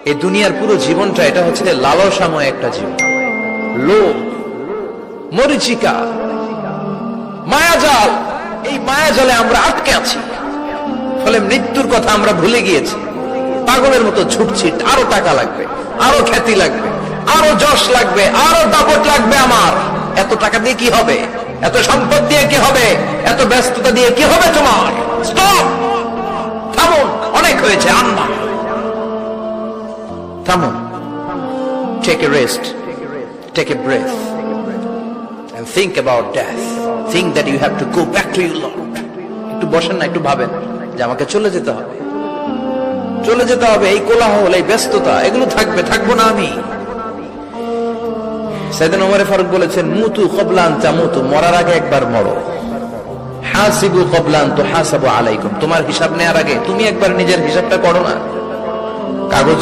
এই দুনিয়ার পুরো জীবনটা এটা হচ্ছে লালসাময় একটা জীবন, লোভ, মরিচিকা, মায়াজাল। এই মায়াজালে আমরা আটকে আছি, ফলে মৃত্যুর কথা আমরা ভুলে গিয়েছি। পাগলের মতো ছুটছি, আরো টাকা লাগবে, আরো খ্যাতি লাগবে, আরো যশ লাগবে, আরো দাপট লাগবে। আমার এত টাকা দিয়ে কি হবে? এত সম্পদ দিয়ে কি হবে? এত ব্যস্ততা দিয়ে কি হবে? তোমার স্টপ, থামুন, অনেক হয়েছে। আন্না, থামুন, take a rest, take a breath and think about death. Think that you have to go back to your Lord. একটু বসেন না, একটু ভাবেন যে আমাকে চলে যেতে হবে, চলে যেতে হবে। এই কোলাহল, এই ব্যস্ততা, এগুলো থাকবে, থাকবো না আমি। সাইয়েদনা ওমর ফারুক বলেছেন, মুতু ক্বাবলা আন তামুতু, মরার আগে একবার মরো। হাসিবু ক্বাবলা আন তুহাসাবু আলাইকুম, তোমার হিসাব নেওয়ার আগে তুমি একবার নিজের হিসাবটা করো না। কাগজ